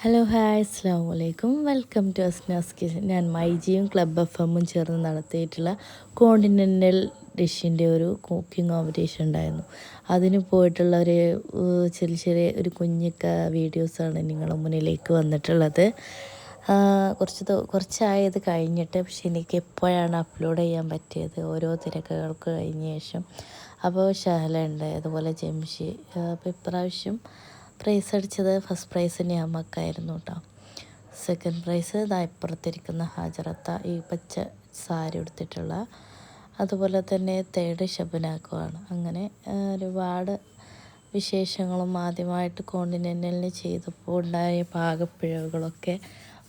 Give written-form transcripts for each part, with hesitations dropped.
Hello hi അസ്സാം വലൈക്കും welcome to Asnas kitchen. ഞാൻ മൈജിയും ക്ലബ് എഫ് എമ്മും ചേർന്ന് നടത്തിയിട്ടുള്ള കോണ്ടിനെൻ്റൽ ഡിഷിൻ്റെ ഒരു കുക്കിംഗ് കോമ്പറ്റീഷൻ ഉണ്ടായിരുന്നു. അതിന് പോയിട്ടുള്ള ഒരു ചെറിയ ചെറിയ ഒരു വീഡിയോസാണ് നിങ്ങളുടെ മുന്നിലേക്ക് വന്നിട്ടുള്ളത്. കുറച്ചായത് കഴിഞ്ഞിട്ട്, പക്ഷെ എനിക്ക് എപ്പോഴാണ് അപ്ലോഡ് ചെയ്യാൻ പറ്റിയത്, ഓരോ തിരക്കുകൾക്ക് കഴിഞ്ഞ ശേഷം. അപ്പോൾ ഷഹല ഉണ്ട്, അതുപോലെ ജംഷി. അപ്പോൾ ഇപ്രാവശ്യം പ്രൈസ് അടിച്ചത് ഫസ്റ്റ് പ്രൈസ് നിയാമക്കായിരുന്നു കേട്ടോ. സെക്കൻഡ് പ്രൈസ് ഇതാ ഇപ്പുറത്തിരിക്കുന്ന ഹാജറത്ത, ഈ പച്ച സാരി ഉടുത്തിട്ടുള്ള. അതുപോലെ തന്നെ തേർഡ് ഷബനാക്കുമാണ്. അങ്ങനെ ഒരുപാട് വിശേഷങ്ങളും ആദ്യമായിട്ട് കോണ്ടിനെൻ്റലിന് ചെയ്തപ്പോൾ ഉണ്ടായ പാകപ്പിഴവുകളൊക്കെ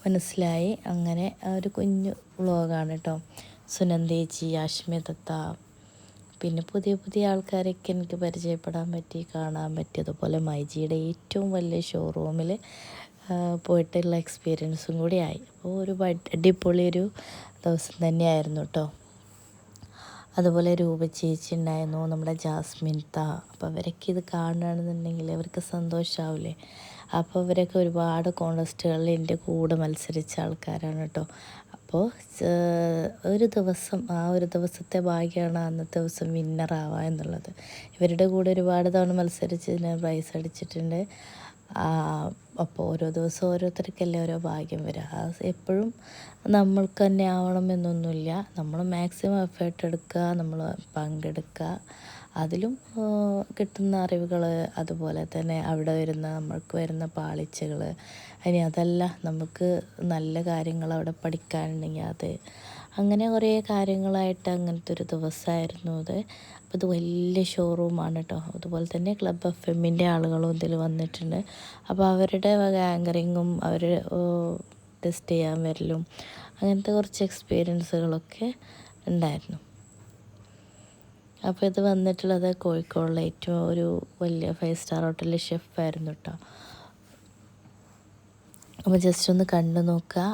മനസ്സിലായി. അങ്ങനെ ഒരു കുഞ്ഞു വ്ളോഗാണ് കേട്ടോ. സുനന്ദേച്ചി, ആഷ്മിദത്ത, പിന്നെ പുതിയ പുതിയ ആൾക്കാരൊക്കെ എനിക്ക് പരിചയപ്പെടാൻ പറ്റി, കാണാൻ പറ്റി. അതുപോലെ മൈജിയുടെ ഏറ്റവും വലിയ ഷോറൂമിൽ പോയിട്ടുള്ള എക്സ്പീരിയൻസും കൂടി ആയി. അപ്പോൾ ഒരു അടിപൊളിയൊരു ദിവസം തന്നെയായിരുന്നു കേട്ടോ. അതുപോലെ രൂപ ചേച്ചി ഉണ്ടായിരുന്നു, നമ്മുടെ ജാസ്മിൻ താ. അപ്പോൾ അവരൊക്കെ ഇത് കാണുകയാണെന്നുണ്ടെങ്കിൽ അവർക്ക് സന്തോഷമാവില്ലേ. അപ്പോൾ അവരൊക്കെ ഒരുപാട് കോൺടെസ്റ്റുകളിൽ എൻ്റെ കൂടെ മത്സരിച്ച ആൾക്കാരാണ് കേട്ടോ. അപ്പോൾ ഒരു ദിവസത്തെ ഭാഗ്യമാണ് അന്നത്തെ ദിവസം വിന്നറാവുക എന്നുള്ളത്. ഇവരുടെ കൂടെ ഒരുപാട് തവണ മത്സരിച്ച് ഞാൻ പ്രൈസ് അടിച്ചിട്ടുണ്ട്. അപ്പോൾ ഓരോ ദിവസം ഓരോരുത്തർക്കല്ലേ ഓരോ ഭാഗ്യം വരിക. എപ്പോഴും നമ്മൾക്ക് തന്നെ ആവണമെന്നൊന്നുമില്ല. നമ്മൾ മാക്സിമം എഫേർട്ട് എടുക്കുക, നമ്മൾ പങ്കെടുക്കുക. അതിലും കിട്ടുന്ന അറിവുകൾ, അതുപോലെ തന്നെ അവിടെ നമ്മൾക്ക് വരുന്ന പാളിച്ചകൾ, ഇനി അതല്ല നമുക്ക് നല്ല കാര്യങ്ങൾ അവിടെ പഠിക്കാനുണ്ടെങ്കിൽ അത്, അങ്ങനെ കുറേ കാര്യങ്ങളായിട്ട് അങ്ങനത്തെ ഒരു ദിവസമായിരുന്നു അത്. അപ്പോൾ ഇത് വലിയ ഷോറൂമാണ് കേട്ടോ. അതുപോലെ തന്നെ ക്ലബ് എഫ് എമ്മിൻ്റെ ആളുകളും ഇതിൽ വന്നിട്ടുണ്ട്. അപ്പോൾ അവരുടെ ആങ്കറിങ്ങും അവർ ടെസ്റ്റ് ചെയ്യാൻ വരലും അങ്ങനത്തെ കുറച്ച് എക്സ്പീരിയൻസുകളൊക്കെ ഉണ്ടായിരുന്നു. അപ്പോൾ ഇത് വന്നിട്ടുള്ളത് കോഴിക്കോടിലെ ഏറ്റവും ഒരു വലിയ 5 സ്റ്റാർ ഹോട്ടലിലെ ഷെഫായിരുന്നു കേട്ടോ. അപ്പോൾ ജസ്റ്റ് ഒന്ന് കണ്ടു നോക്കുക.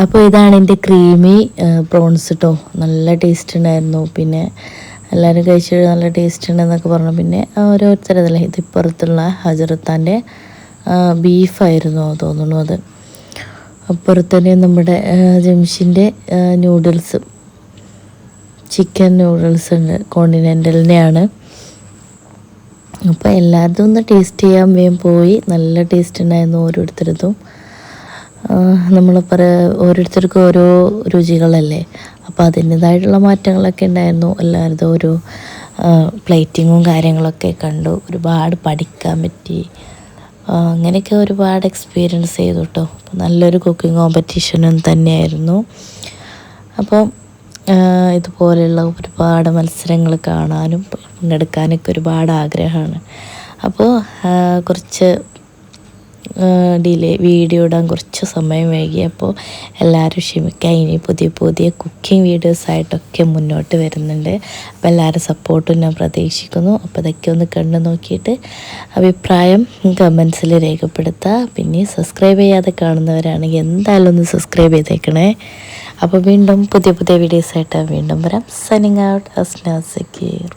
അപ്പോൾ ഇതാണ് എൻ്റെ ക്രീമി പ്രോൺസ് കേട്ടോ. നല്ല ടേസ്റ്റ് ഉണ്ടായിരുന്നു. പിന്നെ എല്ലാവരും കഴിച്ചിട്ട് നല്ല ടേസ്റ്റ് ഉണ്ടെന്നൊക്കെ പറഞ്ഞു. പിന്നെ ഓരോരുത്തരതല്ലേ, ഇതിപ്പുറത്തുള്ള ഹജറത്താൻ്റെ ബീഫായിരുന്നു തോന്നുന്നു അത്. അപ്പുറത്തന്നെ നമ്മുടെ ജംഷിൻ്റെ നൂഡിൽസ്, ചിക്കൻ നൂഡിൽസ് ഉണ്ട്, കോണ്ടിനെൻ്റലിൻ്റെയാണ്. അപ്പോൾ എല്ലാവരും ഒന്ന് ടേസ്റ്റ് ചെയ്യാൻ വേഗം പോയി. നല്ല ടേസ്റ്റ് ഉണ്ടായിരുന്നു ഓരോരുത്തരതും. നമ്മൾ ഓരോരുത്തർക്കും ഓരോ രുചികളല്ലേ, അപ്പോൾ അതിൻ്റേതായിട്ടുള്ള മാറ്റങ്ങളൊക്കെ ഉണ്ടായിരുന്നു. എല്ലാവരും ഓരോ പ്ലേറ്റിങ്ങും കാര്യങ്ങളൊക്കെ കണ്ടു. ഒരുപാട് പഠിക്കാൻ പറ്റി. അങ്ങനെയൊക്കെ ഒരുപാട് എക്സ്പീരിയൻസ് ചെയ്തു കേട്ടോ. നല്ലൊരു കുക്കിംഗ് കോമ്പറ്റീഷനും തന്നെയായിരുന്നു. അപ്പോൾ ഇതുപോലെയുള്ള ഒരുപാട് മത്സരങ്ങൾ കാണാനും പങ്കെടുക്കാനൊക്കെ ഒരുപാട് ആഗ്രഹമാണ്. അപ്പോൾ കുറച്ച് വീഡിയോ ഇടാൻ കുറച്ച് സമയം വൈകി. അപ്പോൾ എല്ലാവരും ക്ഷമിക്കുക. ഇനി പുതിയ പുതിയ കുക്കിംഗ് വീഡിയോസായിട്ടൊക്കെ മുന്നോട്ട് വരുന്നുണ്ട്. അപ്പോൾ എല്ലാവരും സപ്പോർട്ടും ഞാൻ പ്രതീക്ഷിക്കുന്നു. അപ്പോൾ ഇതൊക്കെ ഒന്ന് കണ്ടു നോക്കിയിട്ട് അഭിപ്രായം കമൻസിൽ രേഖപ്പെടുത്തുക. പിന്നെ സബ്സ്ക്രൈബ് ചെയ്യാതെ കാണുന്നവരാണെങ്കിൽ എന്തായാലും ഒന്ന് സബ്സ്ക്രൈബ് ചെയ്തേക്കണേ. അപ്പോൾ വീണ്ടും പുതിയ പുതിയ വീഡിയോസായിട്ട് വീണ്ടും വരാം. Signing out, Asna Sakeer.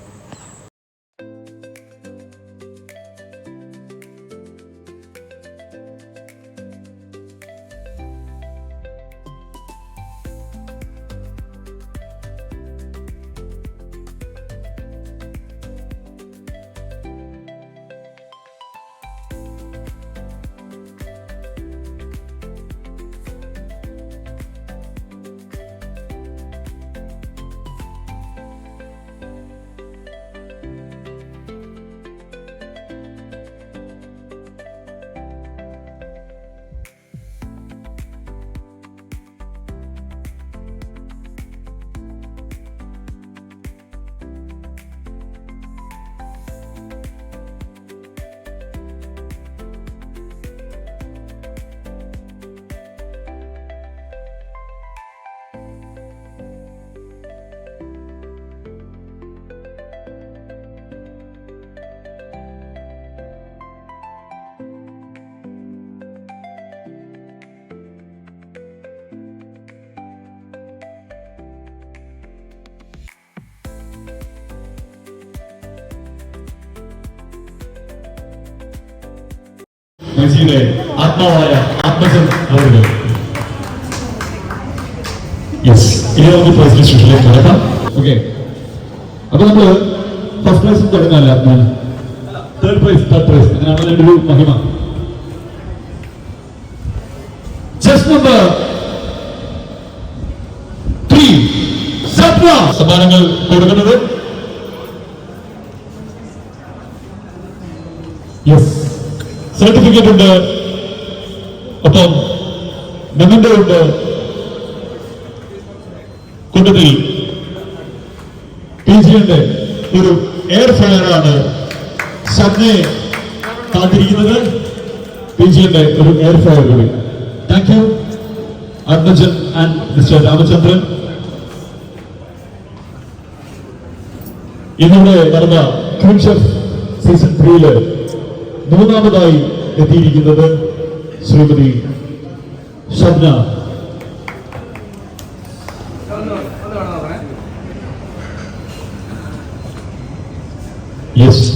മെസ്സിയുടെ ആത്മാവായ ആത്മജൻ അവരുടെ ഇനി നമുക്ക് പ്രൈസ് ഡിസ്ട്രിബ്യൂഷനിലേക്ക് നടക്കാം. ഓക്കെ, അപ്പൊ നമ്മള് ഫസ്റ്റ് പ്രൈസ് തുടങ്ങാല്ലേ ആത്മാൻ, തേർഡ് പ്രൈസ് അങ്ങനെയാണ് എൻ്റെ ഒരു മഹിമ. ജസ്റ്റ് നമ്പർ 3 സപ്ന സമ്മാനങ്ങൾ കൊടുക്കുന്നത്. സർട്ടിഫിക്കറ്റ് ഉണ്ട്, ഒപ്പം മെമന്റോ ഉണ്ട്. കൂട്ടത്തിൽ PGയുടെ ഒരു എയർ ഫ്രയറാണ് സബ്നെ കാത്തിരിക്കുന്നത്. PGയുടെ ഒരു എയർ ഫ്രയർ കൂടി. Thank you Athmajan and mister Ramachandran. ഇന്നിവിടെ നടന്ന ക്വീൻ ഷെഫ് സീസൺ 3 മൂന്നാമതായി എത്തിയിരിക്കുന്നത് Srimathi Shabna. Yes,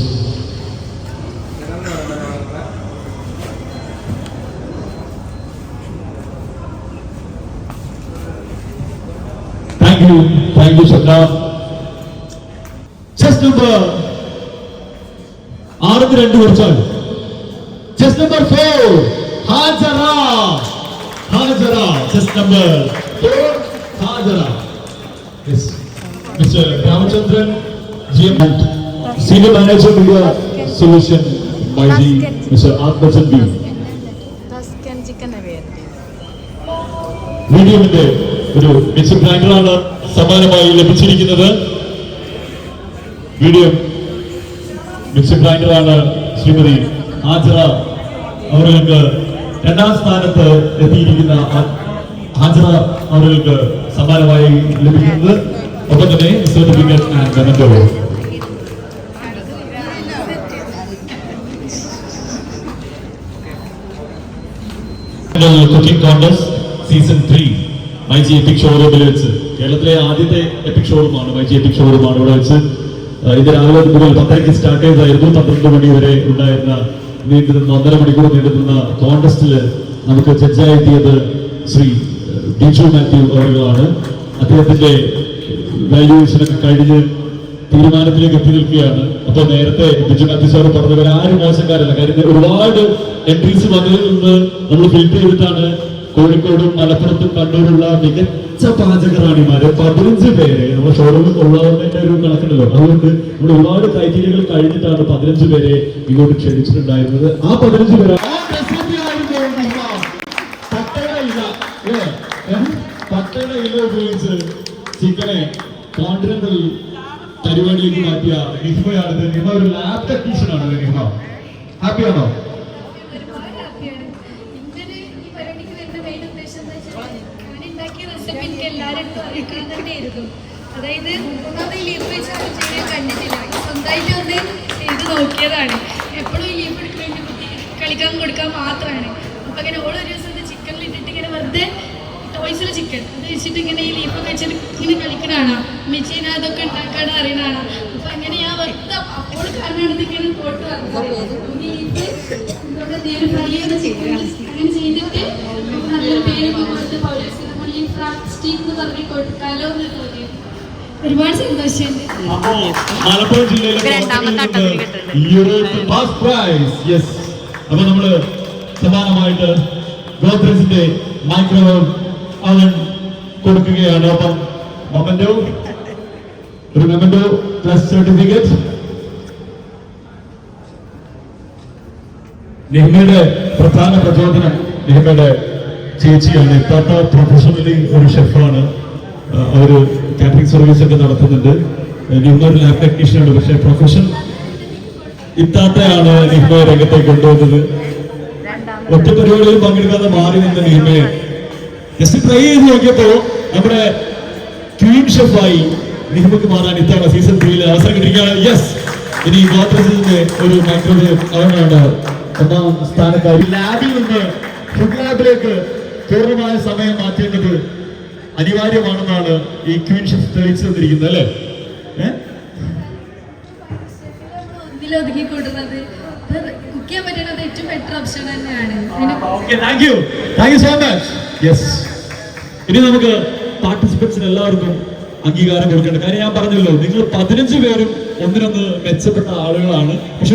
thank you Shabna. Chest number 6-2 കുറച്ചാൽ. Chest number 4 Hajara. Chest number 4 Hajara. Yes, mister Ramachandran GM, senior manager media solution by G mister Athmajan B. വീഡിയോന്റെ ഒരു മിക്സഡ് ഗ്രൈൻഡറാണ് സമ്മാനമായി ലഭിച്ചിരിക്കുന്നത്. വീഡിയോ മിക്സഡ് ഗ്രൈൻഡറാണ് ശ്രീമതി ഹാജറ അവർക്ക് രണ്ടാം സ്ഥാനത്ത് എത്തിയിരിക്കുന്ന ഹാജറ അവർക്ക് സമ്മാനമായി ലഭിക്കുന്നത്. ഒപ്പം തന്നെ certificate and memento. Cooking contest season 3 myG EPIC ഷോറൂമിൽ വെച്ച്, കേരളത്തിലെ ആദ്യത്തെ എപ്പിക് ഷോറൂമാണ് മൈജി എപ്പിക് ഷോറൂമാണ് ഇവിടെ വെച്ച്. ഇത് രാവിലെ മുതൽ 10:30 സ്റ്റാർട്ട് ചെയ്തായിരുന്നു. 12 മണി വരെ ഉണ്ടായിരുന്ന നീണ്ടുനിന്ന 1.5 മണിക്കൂർ നീണ്ടുനിന്ന കോൺടെസ്റ്റിൽ നമുക്ക് ജഡ്ജായെത്തിയത് ശ്രീ ഡിജു മാത്യു അവരുകളാണ്. അദ്ദേഹത്തിന്റെ വാല്യുവേഷനൊക്കെ കഴിഞ്ഞ് തീരുമാനത്തിലേക്ക് എത്തി നിൽക്കുകയാണ്. അപ്പൊ നേരത്തെ ബിജു മാത്യു സാർ പറഞ്ഞവർ ആരും മോശക്കാരല്ല. കാര്യം ഒരുപാട് എൻട്രീസ് വന്നതിൽ നിന്ന് നമ്മൾ ഫിൽറ്റർ ചെയ്തിട്ടാണ് കോഴിക്കോടും മലപ്പുറത്തും കണ്ണൂരുള്ള മികച്ച പാചകറാണിമാര് 15 പേരെ നമ്മുടെ ഷോറൂമിൽ കൊള്ളാവുന്നതിന്റെ ഒരു കണക്കുണ്ടല്ലോ. അതുകൊണ്ട് നമ്മൾ ഒരുപാട് ക്രൈറ്റീരിയകൾ കഴിഞ്ഞിട്ടാണ് 15 പേരെ ഇങ്ങോട്ട് ക്ഷണിച്ചിട്ടുണ്ടായിരുന്നത്. ആ 15 പേര് പട്ടയുടെ ഇല ഉപയോഗിച്ച് ചിക്കനെ കോണ്ടിനെന്റൽ പരിപാടിയിലേക്ക് മാറ്റിയ നിഹിമയാണിത്. നിഹിമ ഒരു ലാബ് ടെക്നീഷ്യൻ ആണ്. നിഹിമ ഹാപ്പിയാണോ? അതായത് കണ്ടിട്ടില്ല, സ്വന്തമായിട്ട് ഒന്ന് ചെയ്ത് നോക്കിയതാണ്. എപ്പോഴും ഈ ലീഫ് എടുക്കാൻ വേണ്ടി കളിക്കാൻ കൊടുക്കാൻ മാത്രമാണ്. അപ്പൊ ഇങ്ങനെ ഓരോ ദിവസം ചിക്കനിൽ ഇട്ടിട്ട് ഇങ്ങനെ വെറുതെ ടോയ്സിലെ ചിക്കൻ അത് വെച്ചിട്ട് ഇങ്ങനെ ഈ ലീഫൊക്കെ വെച്ചിട്ട് ഇങ്ങനെ കളിക്കണാണ്. മെച്ചീന അതൊക്കെ ഉണ്ടാക്കാൻ അറിയണാണ്. അപ്പൊ അങ്ങനെ ഞാൻ വെറുതെ അപ്പോൾ കാരണം ഇങ്ങനെ പോട്ട് അങ്ങനെ ചെയ്തിട്ട് നല്ലൊരു പേര് കൊടുത്ത് നമ്മൾ ഈ സ്റ്റീം എന്ന് പറഞ്ഞ് കൊടുക്കാലോ എന്ന് തോന്നി. ഒരുപാട് സന്തോഷമുണ്ട്. അപ്പോ മലപ്പുറം ജില്ലയിലെ അപ്പൊ നമ്മള് സമാനമായിട്ട് ഗോദ്രേജിന്റെ മൈക്രോവേവ് അവൻ കൊടുക്കുകയാണ്. അപ്പം മൊമെന്റോ ഒരു മൊമെന്റോ പ്ലസ് സർട്ടിഫിക്കറ്റ് നിഹിമയുടെ പ്രധാന പ്രചോദനം നിഹിമയുടെ ചേച്ചിയാണ്. ഇത്താത്ത പ്രൊഫഷണലി ഒരു ഷെഫാണ്. അവര് കാറ്ററിംഗ് സർവീസ് ഒക്കെ നടത്തുന്നുണ്ട്. നിഹിമ ഒരു ലാബ് ടെക്നീഷ്യനാണ്. പക്ഷെ പ്രൊഫഷൻ ഇത്താത്തയാണ് നിഹിമയെ രംഗത്തേക്ക് കൊണ്ടുവന്നത്. ഒറ്റ പരിപാടിയിൽ പങ്കെടുക്കാതെ മാറി നിന്ന നിഹിമയെ ജസ്റ്റ് ട്രൈ ചെയ്ത് നോക്കിയപ്പോ നമ്മുടെ ക്വീൻ ഷെഫായി നിഹിമക്ക് മാറാൻ ഇത്തവണ സീസൺ 3 അവസരം കിട്ടിയിരിക്കുകയാണ്. യെസ്, ഇനി ഗോദ്രേജിന്റെ ഒരു മൈക്രോവേവ് അവനാണ് 1ാം സ്ഥാനക്കാരി. ലാബിൽ നിന്ന് ഫുഡ് ലാബിലേക്ക് പൂർണ്ണമായ സമയം മാറ്റേണ്ടത് അനിവാര്യമാണെന്നാണ് ഈ ക്വീൻ ഷെഫ് തെളിയിച്ചു തന്നിരിക്കുന്നത് അല്ലേ? ഒതുങ്ങിക്കൂടുന്നത് കുക്ക് ചെയ്യാൻ പറ്റുന്നത് ഏറ്റവും ബെറ്റർ ഓപ്ഷൻ തന്നെയാണ്. Thank you so much. Yes, ഇനി നമുക്ക് പാർട്ടിസിപ്പൻസിന് എല്ലാവർക്കും അംഗീകാരം കൊടുക്കേണ്ട കാര്യം ഞാൻ പറഞ്ഞല്ലോ, നിങ്ങൾ 15 പേരും ഒന്നിനൊന്ന് മെച്ചപ്പെട്ട ആളുകളാണ്. പക്ഷെ